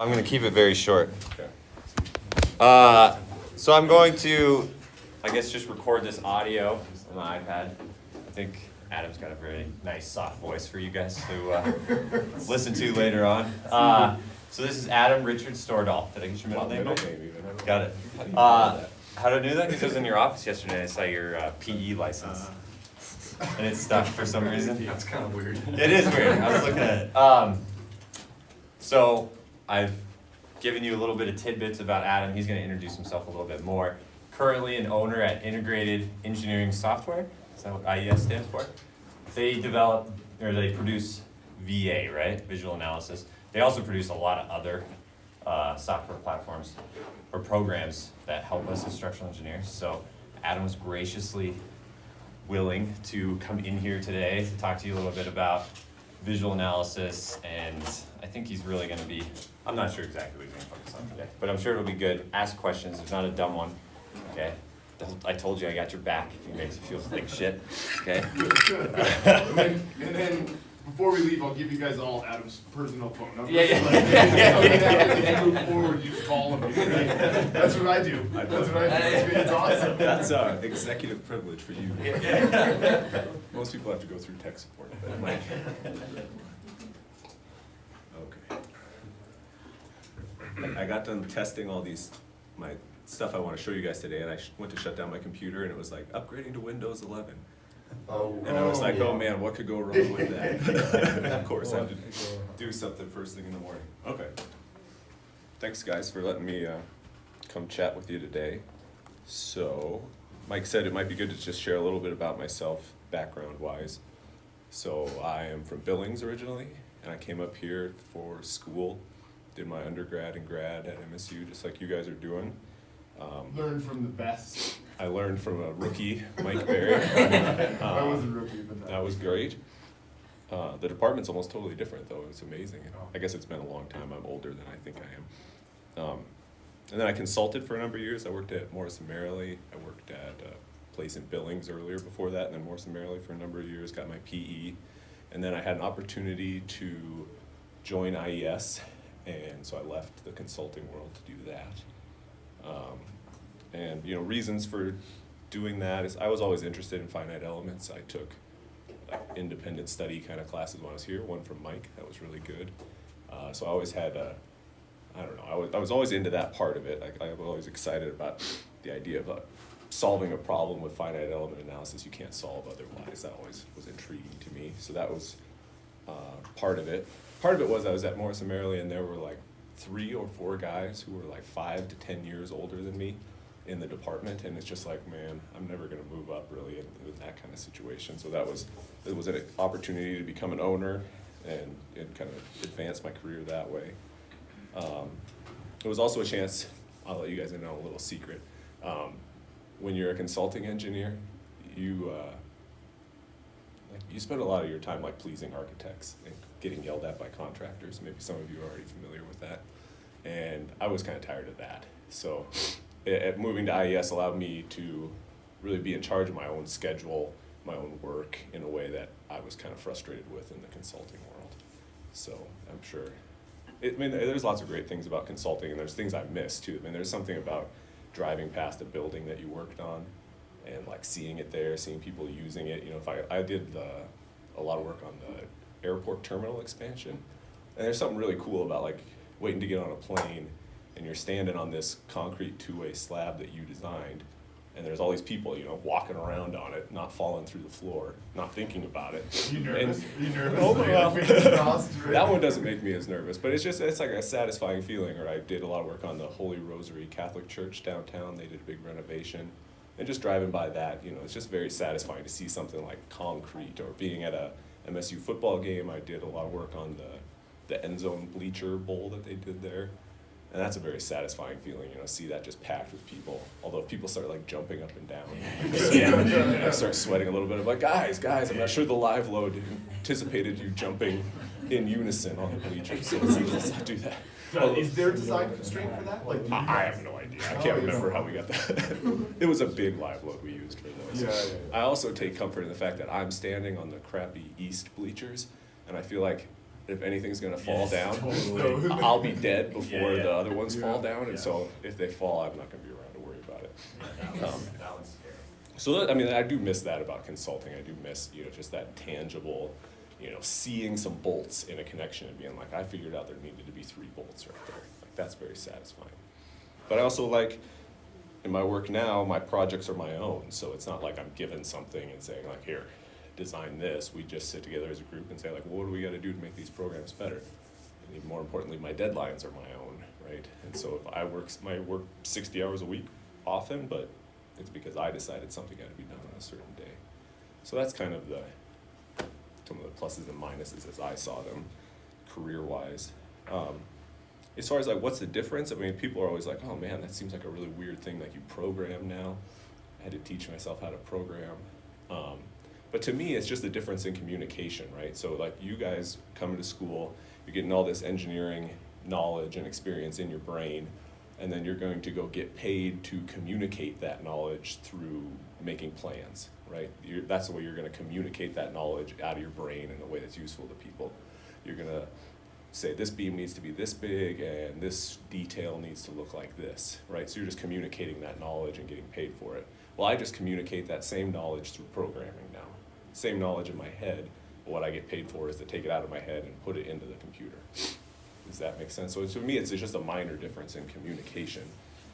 I'm going to keep it very short. Okay. So I'm going to, I guess, just record this audio on my iPad. I think Adam's got a very nice, soft voice for you guys to listen to later on. So this is Adam Richard Stordahl. Did I get your middle name right? Got it. How did I do that? Because I was in your office yesterday and I saw your PE license. And it's stuck for some reason. That's kind of weird. It is weird. I was looking at it. So I've given you a little bit of tidbits about Adam. He's going to introduce himself a little bit more. Currently an owner at Integrated Engineering Software. Is that what IES stands for? They develop, or they produce VA, right? Visual analysis. They also produce a lot of other software platforms or programs that help us as structural engineers. So Adam was graciously willing to come in here today to talk to you a little bit about visual analysis, and I think he's really going to be, I'm not sure exactly what he's going to focus on today, but I'm sure it'll be good. Ask questions, there's not a dumb one, okay? I told you I got your back if he makes you feel like shit, okay? and then before we leave, I'll give you guys all Adam's personal phone number. Yeah. As we move forward, you call him. That's what I do. It's awesome. That's executive privilege for you. Most people have to go through tech support, but Mike. Okay. I got done testing all my stuff I want to show you guys today, and I went to shut down my computer, and it was like upgrading to Windows 11. And I was like, oh man, what could go wrong with that? Of course, I had to do something first thing in the morning. Okay. Thanks, guys, for letting me come chat with you today. So, Mike said it might be good to just share a little bit about myself, background-wise. So, I am from Billings originally, and I came up here for school, did my undergrad and grad at MSU, just like you guys are doing. Learn from the best. I learned from a rookie, Mike Berry. I was a rookie, but That was great. The department's almost totally different, though. It's amazing. I guess it's been a long time. I'm older than I think I am. And then I consulted for a number of years. I worked at Morrison Merrily. I worked at a place in Billings earlier before that, and then Morrison Merrily for a number of years, got my PE. And then I had an opportunity to join IES, and so I left the consulting world to do that. And reasons for doing that is I was always interested in finite elements. I took independent study kind of classes when I was here, one from Mike, that was really good. So I always had I was always into that part of it. I was always excited about the idea of solving a problem with finite element analysis you can't solve otherwise. That always was intriguing to me. So that was part of it. Part of it was I was at Morrison Merrily, and there were like 3 or 4 guys who were like 5 to 10 years older than me in the department, and it's just like, man, I'm never going to move up really in that kind of situation. So it was an opportunity to become an owner and kind of advance my career that way. It was also a chance, I'll let you guys know a little secret. When you're a consulting engineer, you spend a lot of your time like pleasing architects and getting yelled at by contractors. Maybe some of you are already familiar with that. And I was kind of tired of that. So moving to IES allowed me to really be in charge of my own schedule, my own work in a way that I was kind of frustrated with in the consulting world. So I'm sure, there's lots of great things about consulting, and there's things I miss too. There's something about driving past a building that you worked on and like seeing it there, seeing people using it. If I did a lot of work on the airport terminal expansion, and there's something really cool about like waiting to get on a plane, and you're standing on this concrete 2-way slab that you designed, and there's all these people, walking around on it, not falling through the floor, not thinking about it. You nervous? And, Are you nervous? Oh, well, Right? that one doesn't make me as nervous, but it's like a satisfying feeling. Or I did a lot of work on the Holy Rosary Catholic Church downtown. They did a big renovation, and just driving by that, it's just very satisfying to see something like concrete. Or being at a MSU football game, I did a lot of work on the end zone bleacher bowl that they did there. And that's a very satisfying feeling, see that just packed with people. Although if people start like jumping up and down, I start sweating a little bit. I'm like, guys, I'm not sure the live load anticipated you jumping in unison on the bleachers, so let's not do that. Is there a design constraint for that? Like, I have no idea. I can't remember how we got that. It was a big live load we used for those. Yeah. I also take comfort in the fact that I'm standing on the crappy east bleachers, and I feel like if anything's gonna fall down, Totally. I'll be dead before Yeah. the other ones fall Yeah. down, and Yeah. so if they fall, I'm not gonna be around to worry about it. That one's scary. So I mean, I do miss that about consulting. I do miss, just that tangible, seeing some bolts in a connection and being like, I figured out there needed to be 3 bolts right there. Like, that's very satisfying. But I also like, in my work now, my projects are my own, so it's not like I'm given something and saying like, here, design this. We just sit together as a group and say like, well, what do we gotta do to make these programs better? And even more importantly, my deadlines are my own, right? And so if I work 60 hours a week often, but it's because I decided something had to be done on a certain day. So that's kind of some of the pluses and minuses as I saw them, career-wise. As far as like, what's the difference? I mean, people are always like, oh man, that seems like a really weird thing, like you program now. I had to teach myself how to program. But to me, it's just the difference in communication, right? So like you guys coming to school, you're getting all this engineering knowledge and experience in your brain, and then you're going to go get paid to communicate that knowledge through making plans, right? That's the way you're going to communicate that knowledge out of your brain in a way that's useful to people. You're going to say this beam needs to be this big and this detail needs to look like this, right? So you're just communicating that knowledge and getting paid for it. Well, I just communicate that same knowledge through programming now. Same knowledge in my head, but what I get paid for is to take it out of my head and put it into the computer. Does that make sense? So to me, it's just a minor difference in communication.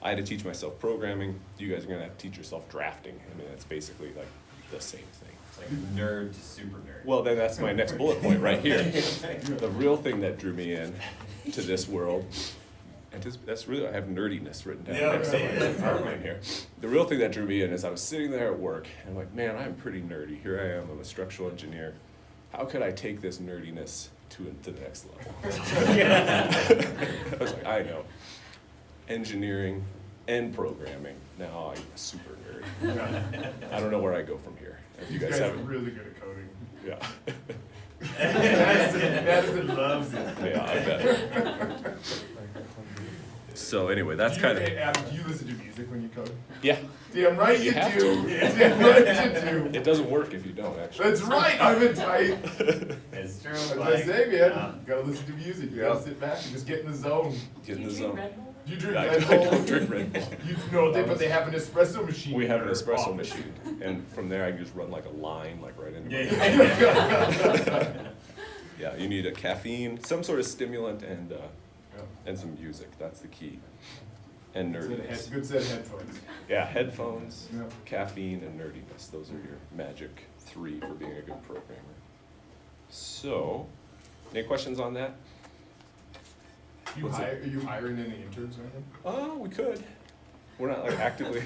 I had to teach myself programming. You guys are gonna have to teach yourself drafting. I mean, that's basically like the same thing. It's like nerd to super nerd. Well, then that's my next bullet point right here. The real thing that drew me in to this world, and that's really, I have nerdiness written down Yeah, next to right. my PowerPoint here. The real thing that drew me in is I was sitting there at work, and I'm like, man, I'm pretty nerdy. Here I am, I'm a structural engineer. How could I take this nerdiness to the next level? I was like, I know. Engineering and programming. Now I'm a super nerd. I don't know where I go from here. If you These guys guys are have, really good at coding. yeah. Madison loves it. Yeah, I bet. So anyway, that's kind of, Adam, do you listen to music when you code? yeah, Damn right you, You have do. to. Damn right you do. it doesn't work if you don't actually. That's right, I'm in tight. It's true. As I Like, say, man, you gotta listen to music. You Yeah. gotta sit back and just get in the zone. Get in the Do you zone. drink Red Bull? You drink I Red don't Bull. drink Red Bull. You know, but they have an espresso machine. We have an in our espresso office. machine, and from there I can just run like a line, like right into my. Yeah. Yeah, you need a caffeine, some sort of stimulant, and Yeah. and some music. That's the key. And Good set of nerdiness. good set of headphones. Yeah, headphones, Yeah. caffeine, and nerdiness. Those are your magic 3 for being a good programmer. So, any questions on that? What's it? Are you hiring any interns or anything? Oh, we could. We're not like actively.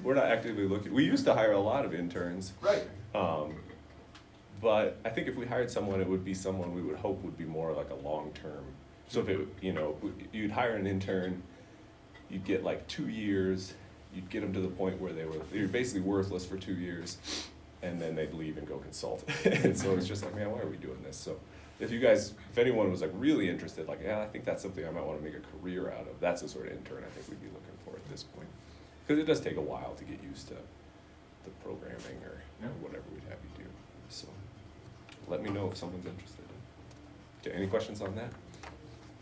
We're not actively looking. We used to hire a lot of interns. Right. But I think if we hired someone, it would be someone we would hope would be more like a long-term. So if it, you'd hire an intern, you'd get like 2 years, you'd get them to the point where you're basically worthless for 2 years, and then they'd leave and go consult. And so it's just like, man, why are we doing this? So if anyone was like really interested, like, yeah, I think that's something I might want to make a career out of, that's the sort of intern I think we'd be looking for at this point. Because it does take a while to get used to the programming or whatever we'd have you do. So let me know if someone's interested. Okay, any questions on that?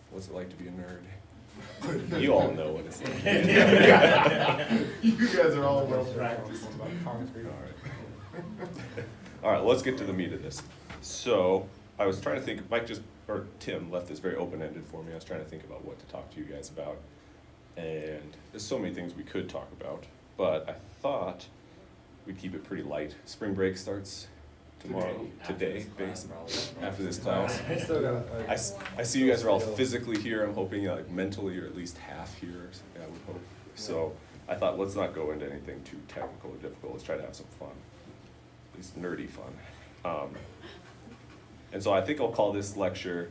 What's it like to be a nerd? You all know what it's like. You guys are all well practiced. All right, let's get to the meat of this. So I was trying to think, Tim left this very open-ended for me. I was trying to think about what to talk to you guys about. And there's so many things we could talk about, but I thought we'd keep it pretty light. Spring break starts tomorrow, today, basically, after this class. I see you guys are all physically here. I'm hoping like mentally you're at least half here, or something, I would hope. So I thought let's not go into anything too technical or difficult. Let's try to have some fun, at least nerdy fun. And so I think I'll call this lecture,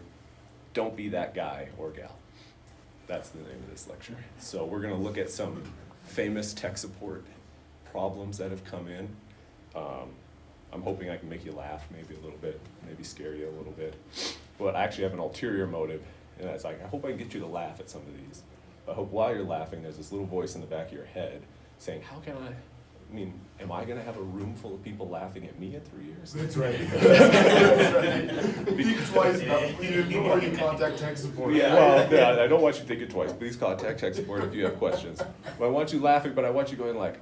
Don't Be That Guy or Gal. That's the name of this lecture. So we're gonna look at some famous tech support problems that have come in. I'm hoping I can make you laugh maybe a little bit, maybe scare you a little bit. But I actually have an ulterior motive, and it's like, I hope I can get you to laugh at some of these. I hope while you're laughing, there's this little voice in the back of your head saying, how can I I mean, am I gonna have a room full of people laughing at me in 3 years? That's right. That's right. Think twice before you contact tech support. Well, yeah, I don't want you thinking twice. Please contact tech support if you have questions. But I want you laughing, but I want you going like,